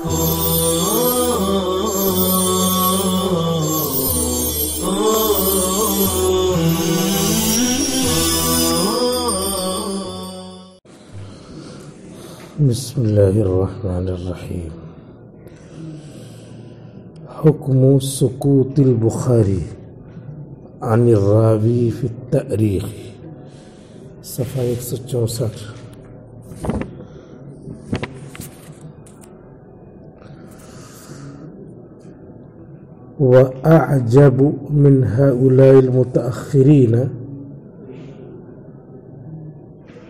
بسم الله الرحمن الرحيم. حكم سكوت البخاري عن الراوي في التأريخ، صفحہ 164. وأعجب من هؤلاء المتأخرين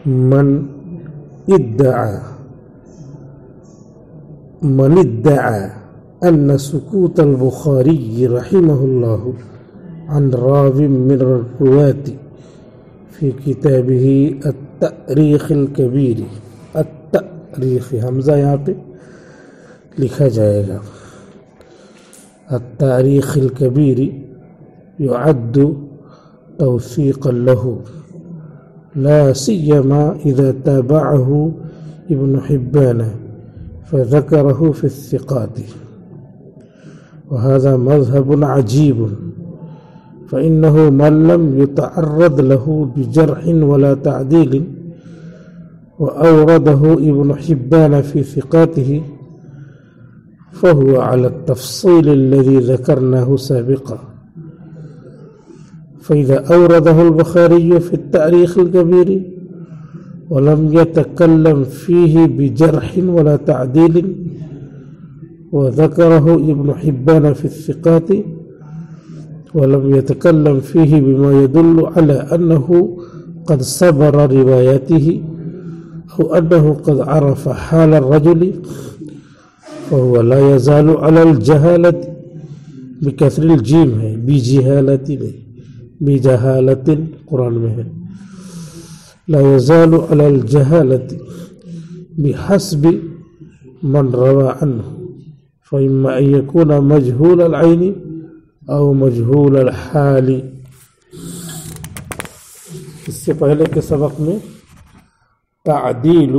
من ادعى أن سكوت البخاري رحمه الله عن راو من الرواة في كتابه التأريخ الكبير. التأريخ حمزہ یہاں پہ لکھا جائے گا. التاريخ الكبير يعد توثيقا له، لا سيما إذا تابعه ابن حبان فذكره في الثقات، وهذا مذهب عجيب، فإنه من لم يتعرض له بجرح ولا تعديل وأورده ابن حبان في ثقاته فهو على التفصيل الذي ذكرناه سابقا. فإذا أورده البخاري في التاريخ الكبير ولم يتكلم فيه بجرح ولا تعديل وذكره ابن حبان في الثقات ولم يتكلم فيه بما يدل على أنه قد صبر روايته أو أنه قد عرف حال الرجل فهو لا يزال على الجهالة بكسر الجيم ہے، بجهالة قرآن میں ہے. لا يزال على الجهالة بحسب من روى عنه، فإما أن يكون مجهول العين أو مجهول الحال. اس سے پہلے کے سبق میں تعدیل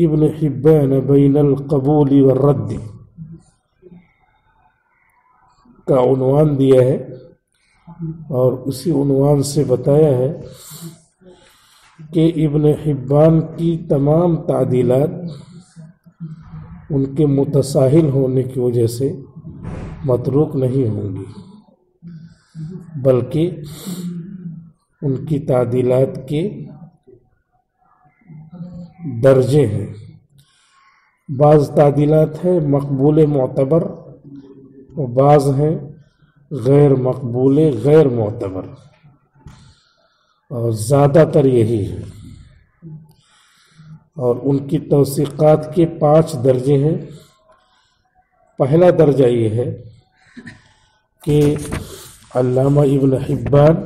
ابن حبان بین القبول والرد کا عنوان دیا ہے، اور اسی عنوان سے بتایا ہے کہ ابن حبان کی تمام تعدیلات ان کے متساہل ہونے کی وجہ سے متروک نہیں ہوں گی، بلکہ ان کی تعدیلات کے درجے ہیں. بعض تعدیلات ہیں مقبول معتبر اور بعض ہیں غیر مقبول غیر معتبر، اور زیادہ تر یہی ہے. اور ان کی توثیقات کے 5 درجے ہیں. پہلا درجہ یہ ہے کہ علامہ ابن حبان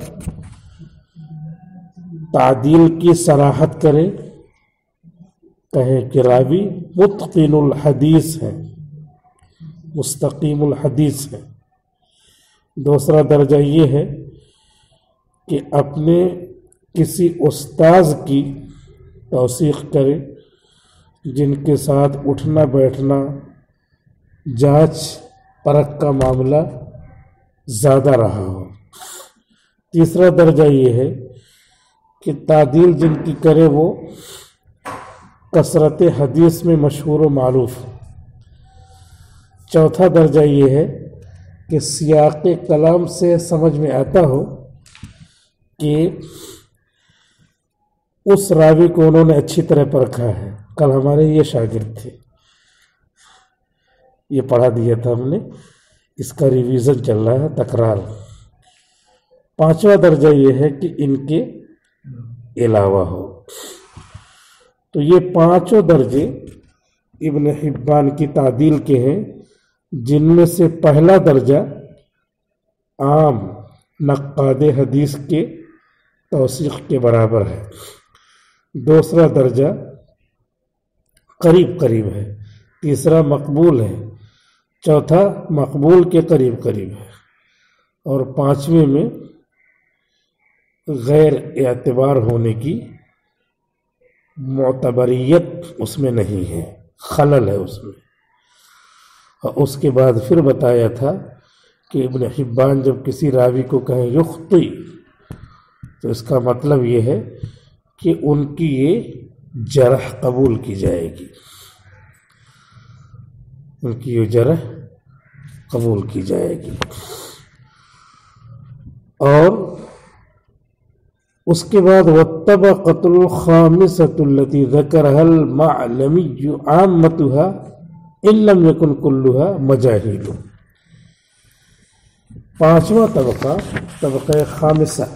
تعدیل کی صراحت کریں، کہیں کہ راوی متقن الحدیث ہے، مستقیم الحدیث ہے. دوسرا درجہ یہ ہے کہ اپنے کسی استاذ کی توثیق کرے جن کے ساتھ اٹھنا بیٹھنا جانچ پرکھ کا معاملہ زیادہ رہا ہو. تیسرا درجہ یہ ہے کہ تعدیل جن کی کرے وہ کثرت حدیث میں مشہور و معروف. چوتھا درجہ یہ ہے کہ سیاق کلام سے سمجھ میں آتا ہو کہ اس راوی کو انہوں نے اچھی طرح پرکھا ہے. کل ہمارے یہ شاگرد تھے، یہ پڑھا دیا تھا ہم نے، اس کا ریویژن چل رہا ہے، تکرار. پانچواں درجہ یہ ہے کہ ان کے علاوہ ہو. تو یہ 5 درجے ابن حبان کی تعدیل کے ہیں، جن میں سے پہلا درجہ عام نقاد حدیث کے توثیق کے برابر ہے. دوسرا درجہ قریب قریب ہے. تیسرا مقبول ہے. چوتھا مقبول کے قریب قریب ہے. اور 5ویں میں غیر اعتبار ہونے کی معتبریت اس میں نہیں ہے، خلل ہے اس میں. اور اس کے بعد پھر بتایا تھا کہ ابن حبان جب کسی راوی کو کہیں یخطئ تو اس کا مطلب یہ ہے کہ ان کی یہ جرح قبول کی جائے گی، ان کی یہ جرح قبول کی جائے گی۔ اور اس کے بعد والطبقۃ الخامسۃ التي ذکرها المعلمی عامتها ان لم يكن كلها مجاہیل۔ پانچواں طبقہ، طبقہ خامسہ،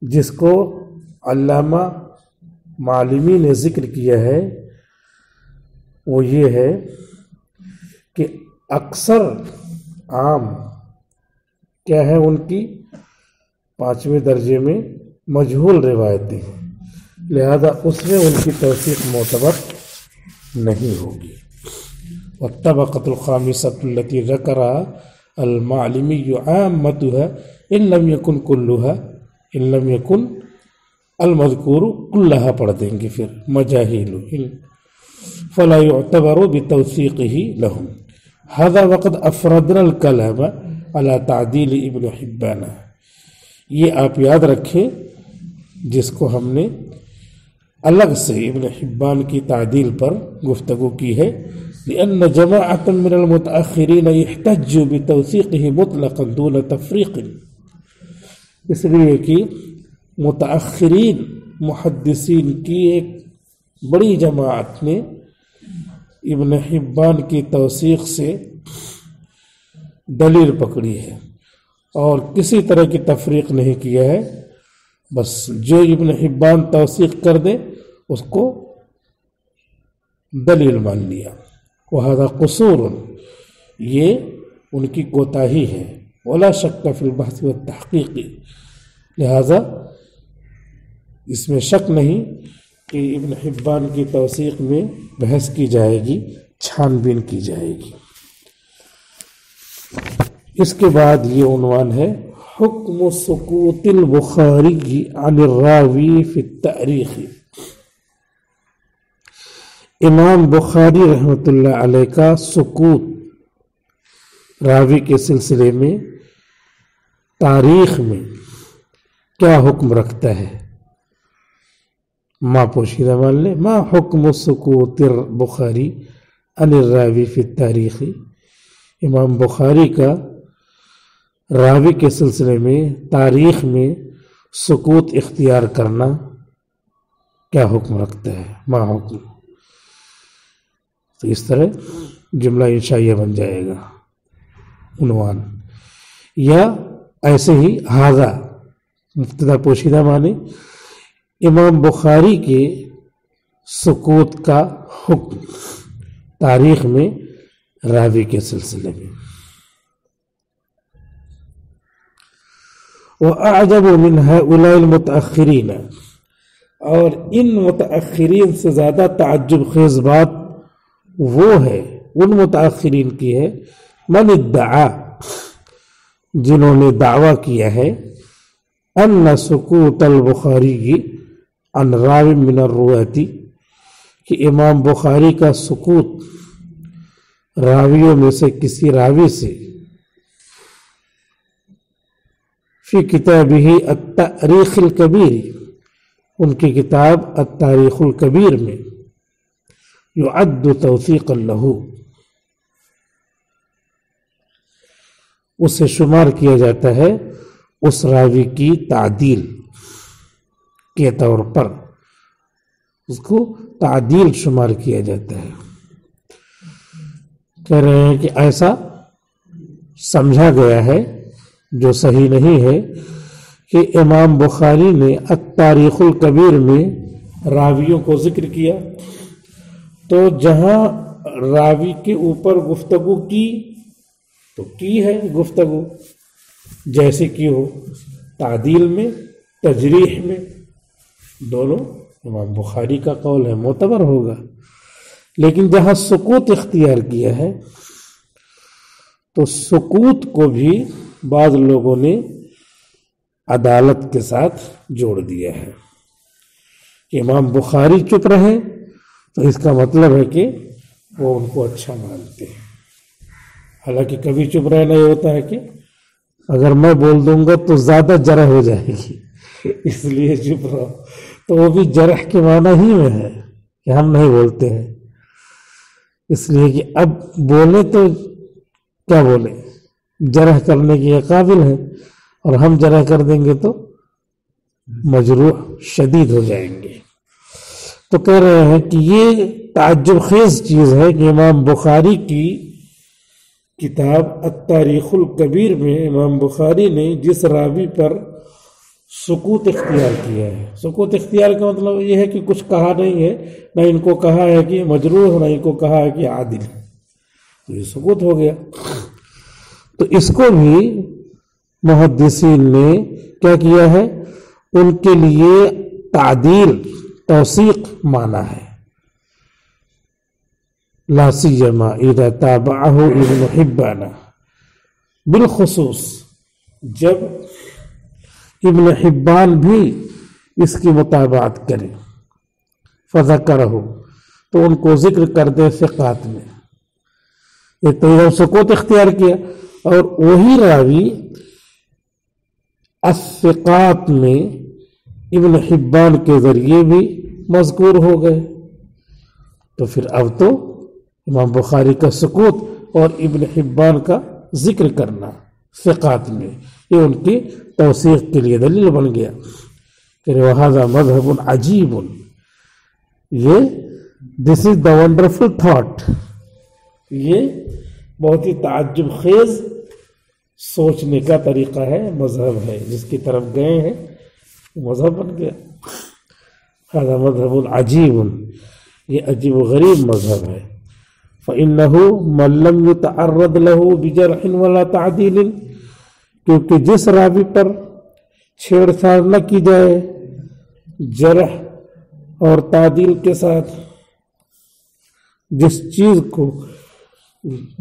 جس کو علامہ معلمی نے ذکر کیا ہے، وہ یہ ہے کہ اکثر عام کیا ہے ان کی پانچویں درجے میں مجہول روایتیں ہیں، لہذا اس میں ان کی توثیق معتبر نہیں ہوگی۔ والطبقۃ الخامسۃ التي ذکرها المعلمی عامتها ان لم يكن كلها، ان لم يكن المذکور كلها پڑھ دیں گے پھر مجاہیل فلا يعتبر بتوثیقه لهم۔ هذا وقد افردنا الكلام على تعدیل ابن حبان۔ یہ آپ یاد رکھیں جس کو ہم نے الگ سے ابن حبان کی تعدیل پر گفتگو کی ہے، لأن جماعة من المتأخرین يحتج بتوثیقه مطلقا دون تفریق، اس لیے کہ متأخرین محدثین کی ایک بڑی جماعت نے ابن حبان کی توثیق سے دلیل پکڑی ہے اور کسی طرح کی تفریق نہیں کیا ہے، بس جو ابن حبان توثیق کر دے اس کو دلیل مان لیا۔ وہذا قصور، یہ ان کی کوتاہی ہے، ولا شک فی البحث والتحقیق، لہذا اس میں شک نہیں کہ ابن حبان کی توثیق میں بحث کی جائے گی، چھان بین کی جائے گی۔ اس کے بعد یہ عنوان ہے حکم سکوت البخاری عن الراوی فی التاریخ۔ امام بخاری رحمۃ اللہ علیہ کا سکوت راوی کے سلسلے میں تاریخ میں کیا حکم رکھتا ہے؟ ما پوشیدہ مان لیں، ما حکم سکوت البخاری عن الراوی فی التاریخ۔ امام بخاری کا راوی کے سلسلے میں تاریخ میں سکوت اختیار کرنا کیا حکم رکھتا ہے؟ ما حکم، تو اس طرح جملہ انشائیہ بن جائے گا عنوان، یا ایسے ہی ھذا مبتدا پوشیدہ معنی امام بخاری کے سکوت کا حکم تاریخ میں راوی کے سلسلے میں۔ وَأَعْجَبُ مِنْ هَؤُلَاءِ الْمُتَأَخِّرِينَ، اور ان متأخرین سے زیادہ تعجب خیز بات وہ ہے، ان متأخرین کی ہے، من ادعا، جنہوں نے دعویٰ کیا ہے، ان سکوت البخاری عن راو من الرواة، کہ امام بخاری کا سکوت راویوں میں سے کسی راوی سے فی کتابہ التاریخ الکبیر، ان کی کتاب التاریخ الکبیر میں، یعد توثیقا لہ، اسے شمار کیا جاتا ہے اس راوی کی تعدیل کے طور پر، اس کو تعدیل شمار کیا جاتا ہے۔ کہہ رہے ہیں کہ ایسا سمجھا گیا ہے، جو صحیح نہیں ہے، کہ امام بخاری نے التاریخ الکبیر میں راویوں کو ذکر کیا، تو جہاں راوی کے اوپر گفتگو کی تو کی ہے گفتگو جیسے کی ہو، تعدیل میں، تجریح میں، دونوں امام بخاری کا قول ہے، معتبر ہوگا۔ لیکن جہاں سکوت اختیار کیا ہے تو سکوت کو بھی بعض لوگوں نے عدالت کے ساتھ جوڑ دیا ہے کہ امام بخاری چپ رہے تو اس کا مطلب ہے کہ وہ ان کو اچھا مانتے ہیں. حالانکہ کبھی چپ رہنا یہ ہوتا ہے کہ اگر میں بول دوں گا تو زیادہ جرح ہو جائے گی، اس لیے چپ رہو. تو وہ بھی جرح کے معنی ہی میں ہے کہ ہم نہیں بولتے ہیں، اس لیے کہ اب بولے تو کیا بولے، جرح کرنے کے قابل ہے، اور ہم جرح کر دیں گے تو مجروح شدید ہو جائیں گے. تو کہہ رہے ہیں کہ یہ تعجب خیز چیز ہے کہ امام بخاری کی کتاب التاریخ الکبیر میں امام بخاری نے جس راوی پر سکوت اختیار کیا ہے، سکوت اختیار کا مطلب یہ ہے کہ کچھ کہا نہیں ہے، نہ ان کو کہا ہے کہ مجروح، نہ ان کو کہا ہے کہ عادل، تو یہ سکوت ہو گیا. تو اس کو بھی محدثین نے کیا کیا ہے، ان کے لیے تعدیل توثیق مانا ہے. لا سیما اذا تابعہ ابن حبان، بالخصوص جب ابن حبان بھی اس کی مطابعت کرے، فذکرہ، تو ان کو ذکر کر دے ثقات میں. ایک تو یہ سکوت اختیار کیا، اور وہی راوی الثقات میں ابن حبان کے ذریعے بھی مذکور ہو گئے. تو پھر اب تو امام بخاری کا سکوت اور ابن حبان کا ذکر کرنا ثقات میں، یہ ان کی توثیق کے لیے دلیل بن گیا کہ وَهَذَا مَذْهَبٌ عَجِيبٌ. یہ دس از دا ونڈرفل تھاٹ، یہ بہت ہی تعجب خیز سوچنے کا طریقہ ہے، مذہب ہے، جس کی طرف گئے ہیں مذہب بن گیا. هذا مذهب عجیب، یہ عجیب و غریب مذہب ہے. فإنه من لم يتعرض له بجرح ولا تعدیل، کیونکہ جس راوی پر چھیڑ چھاڑ نہ کی جائے جرح اور تعدیل کے ساتھ،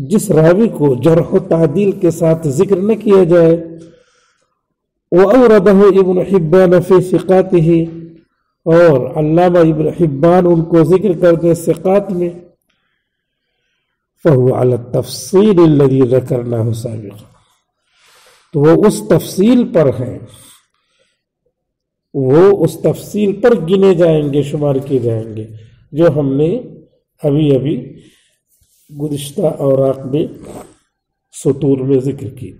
جس راوی کو جرح و تعدیل کے ساتھ ذکر نہ کیا جائے، وَأَوْرَدَهُ ابن حبان فی ثقاتہ، اور علامہ ابن حبان ان کو ذکر کرتے ثقات میں، فَهُوَ عَلَى التَّفْصِيلِ الَّذِي ذَكَرْنَاهُ سَابِقًا، تو وہ اس تفصیل پر ہیں، وہ اس تفصیل پر گنے جائیں گے، شمار کیے جائیں گے، جو ہم نے ابھی گزشتہ اوراق میں سطور میں ذکر کی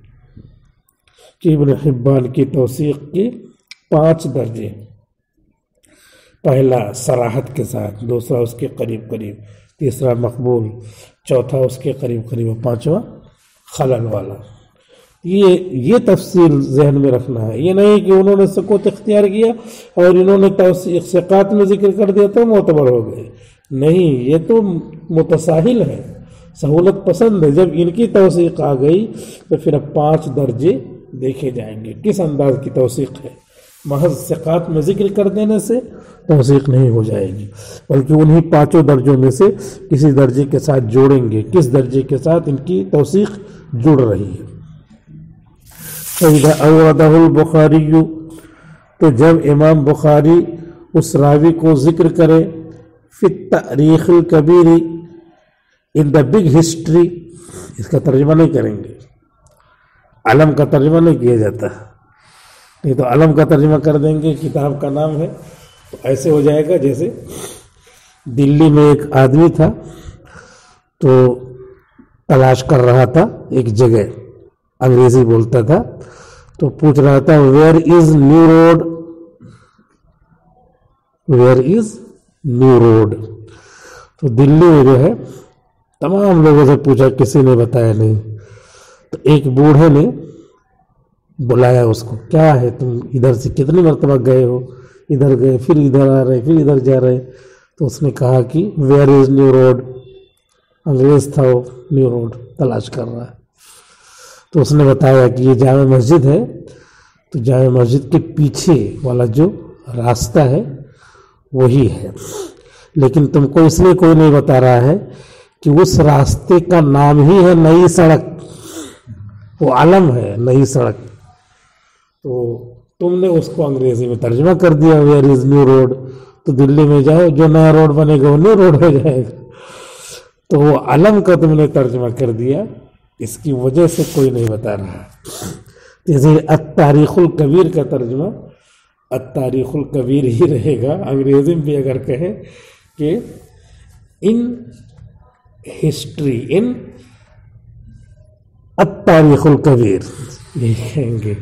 کہ ابن حبان کی توثیق کے 5 درجے. پہلا صراحت کے ساتھ، دوسرا اس کے قریب قریب، تیسرا مقبول، چوتھا اس کے قریب قریب، اور 5واں خلل والا. یہ تفصیل ذہن میں رکھنا ہے. یہ نہیں کہ انہوں نے سکوت اختیار کیا اور انہوں نے توثیق ثقات میں ذکر کر دیا تو معتبر ہو گئے. نہیں، یہ تو متساہل ہے، سہولت پسند ہے. جب ان کی توثیق آ گئی تو پھر اب 5 درجے دیکھے جائیں گے کس انداز کی توثیق ہے. محض ثقات میں ذکر کر دینے سے توثیق نہیں ہو جائے گی، بلکہ انہی 5 درجوں میں سے کسی درجے کے ساتھ جوڑیں گے، کس درجے کے ساتھ ان کی توثیق جڑ رہی ہے. فَإِذَا أَوْرَدَهُ الْبُخَارِيُّ، تو جب امام بخاری اس راوی کو ذکر کرے فی التاریخ الکبیر، ان دا بگ ہسٹری، اس کا ترجمہ نہیں کریں گے، علم کا ترجمہ نہیں کیا جاتا، نہیں تو علم کا ترجمہ کر دیں گے، کتاب کا نام ہے تو ایسے ہو جائے گا جیسے دلی میں ایک آدمی تھا تو تلاش کر رہا تھا ایک جگہ، انگریزی بولتا تھا تو پوچھ رہا تھا where is new road, where is new road. تو دلی میں جو ہے تمام لوگوں سے پوچھا، کسی نے بتایا نہیں. تو ایک بوڑھے نے بلایا اس کو، کیا ہے تم ادھر سے کتنی مرتبہ گئے ہو، ادھر گئے پھر ادھر آ رہے پھر ادھر جا رہے. تو اس نے کہا کہ ویئر از نیو روڈ، انگریز تھا وہ نیو روڈ تلاش کر رہا ہے. تو اس نے بتایا کہ یہ جامع مسجد ہے، تو جامع مسجد کے پیچھے والا جو راستہ ہے وہی ہے، لیکن تم کو اس لیے کوئی نہیں بتا رہا ہے کہ اس راستے کا نام ہی ہے نئی سڑک، وہ علم ہے نئی سڑک. تو تم نے اس کو انگریزی میں ترجمہ کر دیا ویئر از نیو روڈ. تو دلی میں جاؤ، جو نیا روڈ بنے گا وہ نیو روڈ ہو جائے گا. تو وہ علم کا تم نے ترجمہ کر دیا، اس کی وجہ سے کوئی نہیں بتا رہا. جیسے التاریخ الکبیر کا ترجمہ التاریخ الکبیر ہی رہے گا. انگریزی میں بھی اگر کہیں کہ ان ہسٹری ان التاریخ الکبیر، یہ کہیں گے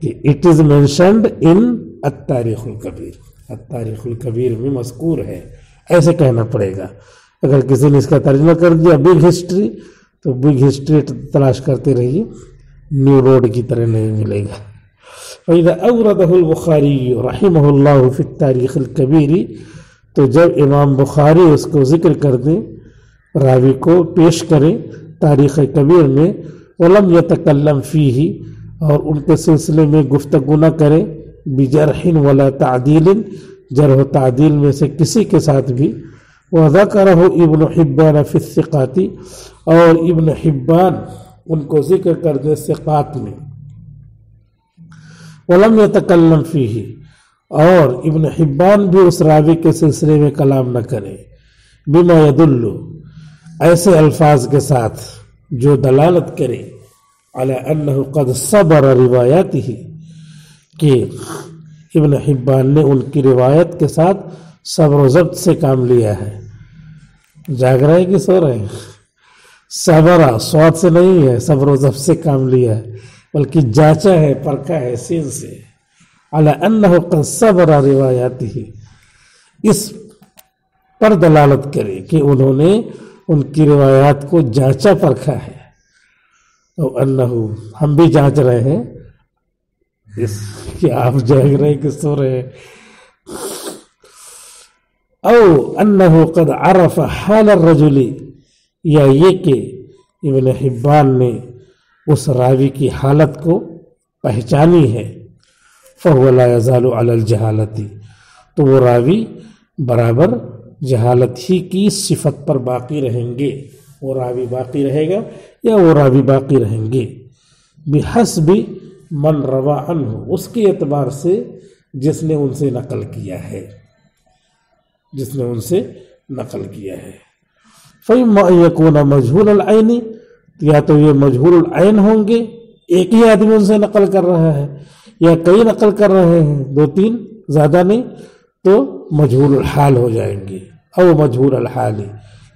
کہ اٹ از مینشنڈ ان التاریخ الکبیر، التاریخ الکبیر میں مذکور ہے، ایسے کہنا پڑے گا. اگر کسی نے اس کا ترجمہ کر دیا بگ ہسٹری، تو بگ ہسٹری تلاش کرتے رہیے، نیو روڈ کی طرح نہیں ملے گا. فَإِذَا أَوْرَدَهُ الْبُخَارِيُّ رَحِمَهُ اللَّهُ فِي التَّارِيخِ الْكَبِيرِ، تو جب امام بخاری اس کو ذکر کر دیں، راوی کو پیش کریں تاریخ کبیر میں، وَلَمْ يَتَكَلَّمْ فِيهِ، اور ان کے سلسلے میں گفتگو نہ کریں، بِجَرْحٍ وَلَا تَعْدِيلٍ، جرح و تعدیل میں سے کسی کے ساتھ بھی. وَذَكَرَهُ ابن حبان فی الثقات، اور ابن حبان ان کو ذکر کر دے ثقات میں. وَلَمْ يَتَكَلَّمْ فِيهِ، اور ابن حبان بھی اس راوی کے سلسلے میں کلام نہ کریں، بما يدل، ایسے الفاظ کے ساتھ جو دلالت کرے علی انہ قد صبر روایاته، کہ ابن حبان نے ان کی روایت کے ساتھ صبر و ضبط سے کام لیا ہے. جاگ رہے کہ سو رہے ہیں؟ صبر سواد سے نہیں ہے، صبر و ضبط سے کام لیا ہے، بلکہ جانچا ہے، پرکھا ہے سین سے. علی انہ قد صبر روایاته، اس پر دلالت کرے کہ انہوں نے ان کی روایات کو جانچا پرکھا ہے. اور انہ، ہم بھی جانچ رہے ہیں اس کہ آپ جاگ رہے کہ سو رہے ہیں. او انہ قد عرف حال الرجل، یا یہ کہ ابن حبان نے اس راوی کی حالت کو پہچانی ہے. فهو لا يزال على الجہالتی، تو وہ راوی برابر جہالت ہی کی صفت پر باقی رہیں گے. وہ راوی باقی رہے گا یا وہ راوی باقی رہیں گے. بحسب من روا عنہ، اس کے اعتبار سے جس نے ان سے نقل کیا ہے، جس نے ان سے نقل کیا ہے. فَإِمَّا أَن يَكُونَ مَجْهُولَ الْعَيْنِ، یا تو یہ مجہول العین ہوں گے، ایک ہی آدمی ان سے نقل کر رہا ہے، یا کئی نقل کر رہے ہیں، دو تین زیادہ نہیں، تو مجہول الحال ہو جائیں گے. او مجہول الحال،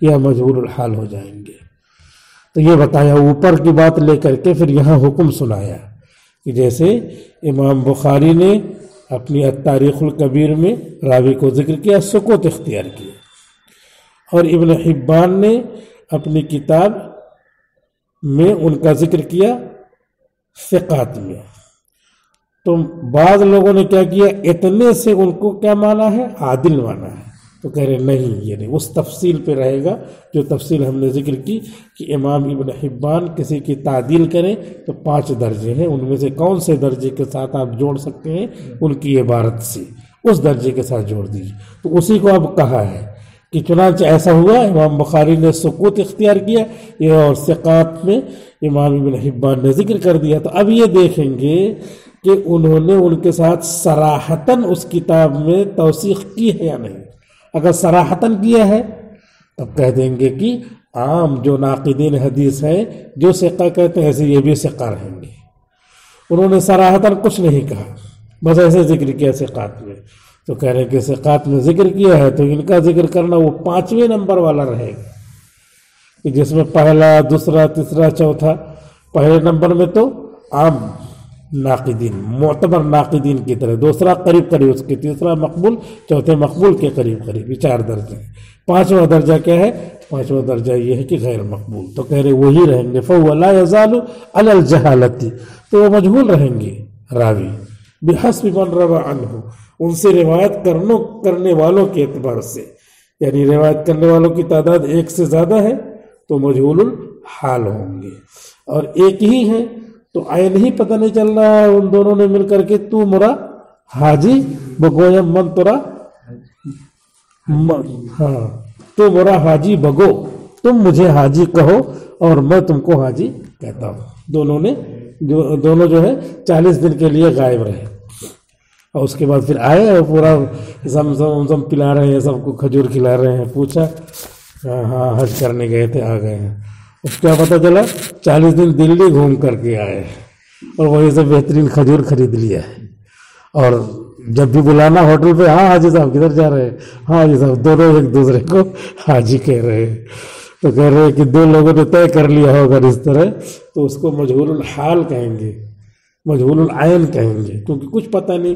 یا مجہول الحال ہو جائیں گے. تو یہ بتایا اوپر کی بات لے کر کے پھر یہاں حکم سنایا کہ جیسے امام بخاری نے اپنی التاریخ الکبیر میں راوی کو ذکر کیا، سکوت اختیار کیا، اور ابن حبان نے اپنی کتاب میں ان کا ذکر کیا ثقات میں. تو بعض لوگوں نے کیا کیا، اتنے سے ان کو کیا مانا ہے، عادل مانا ہے. تو کہہ رہے نہیں، یہ نہیں، اس تفصیل پہ رہے گا جو تفصیل ہم نے ذکر کی کہ امام ابن حبان کسی کی تعدیل کریں تو 5 درجے ہیں، ان میں سے کون سے درجے کے ساتھ آپ جوڑ سکتے ہیں، ان کی عبارت سے اس درجے کے ساتھ جوڑ دیجیے. تو اسی کو اب کہا ہے کہ چنانچہ ایسا ہوا، امام بخاری نے سکوت اختیار کیا، یہ اور ثقات میں امام ابن حبان نے ذکر کر دیا. تو اب یہ دیکھیں گے کہ انہوں نے ان کے ساتھ صراحتاً اس کتاب میں توثیق کی ہے یا نہیں. اگر صراحتاً کیا ہے تب کہہ دیں گے کہ عام جو ناقدین حدیث ہیں جو ثقہ کہتے ہیں ایسے یہ بھی ثقہ رہیں گے. انہوں نے صراحتاً کچھ نہیں کہا، بس ایسے ذکر کیا ثقات میں، تو کہہ رہے ہیں کہ ثقات میں ذکر کیا ہے تو ان کا ذکر کرنا وہ 5ویں نمبر والا رہے گا، کہ جس میں پہلا، دوسرا، تیسرا، چوتھا. پہلے نمبر میں تو عام ناقدین، معتبر ناقدین کی طرح، دوسرا قریب قریب اس کے، تیسرا مقبول، چوتھے مقبول کے قریب قریب، یہ 4 درجے ہیں. 5واں درجہ کیا ہے؟ 5واں درجہ یہ ہے کہ غیر مقبول. تو کہہ رہے وہی رہیں گے. فَهُوَ لَا يَزَالُ عَلَى الْجَهَالَةِ، تو وہ مجہول رہیں گے راوی، بِحَسْبِ مَنْ رَوَى عَنْهُ، ان سے روایت کرنے والوں کے اعتبار سے، یعنی روایت کرنے والوں کی تعداد 1 سے زیادہ ہے تو مجہول الحال ہوں گے، اور ایک ہی ہے تو عین ہی پتہ نہیں چل رہا ہے ان دونوں نے مل کر کے تو مرا حاجی بگو یا من ترا، ہاں تو مرا حاجی بگو، تم مجھے حاجی کہو اور میں تم کو حاجی کہتا ہوں. دونوں جو ہے 40 دن کے لیے غائب رہے، اور اس کے بعد پھر آئے اور پورا زمزم پلا رہے ہیں، سب کو کھجور کھلا رہے ہیں. پوچھا ہاں حج کرنے گئے تھے آ گئے ہیں. اس کیا پتہ چلا 40 دن دلی گھوم کر کے آئے اور وہیں سے بہترین کھجور خرید لیا ہے. اور جب بھی بلانا ہوٹل پہ ہاں حاجی صاحب کدھر جا رہے ہیں, ہاں حاجی صاحب دونوں ایک دوسرے کو حاجی کہہ رہے ہیں. تو کہہ رہے ہیں کہ دو لوگوں نے طے کر لیا ہوگا اس طرح تو اس کو مجہول الحال کہیں گے, مجہول العین کہیں گے, کیونکہ کچھ پتہ نہیں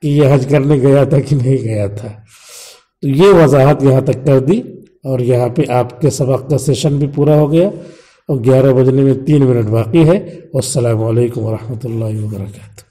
کہ یہ حج کرنے گیا تھا کہ نہیں گیا تھا. تو یہ وضاحت یہاں تک کر دی اور یہاں پہ آپ کے سبق کا سیشن بھی پورا ہو گیا اور 11 بجنے میں 3 منٹ باقی ہے. والسلام علیکم ورحمۃ اللہ وبرکاتہ.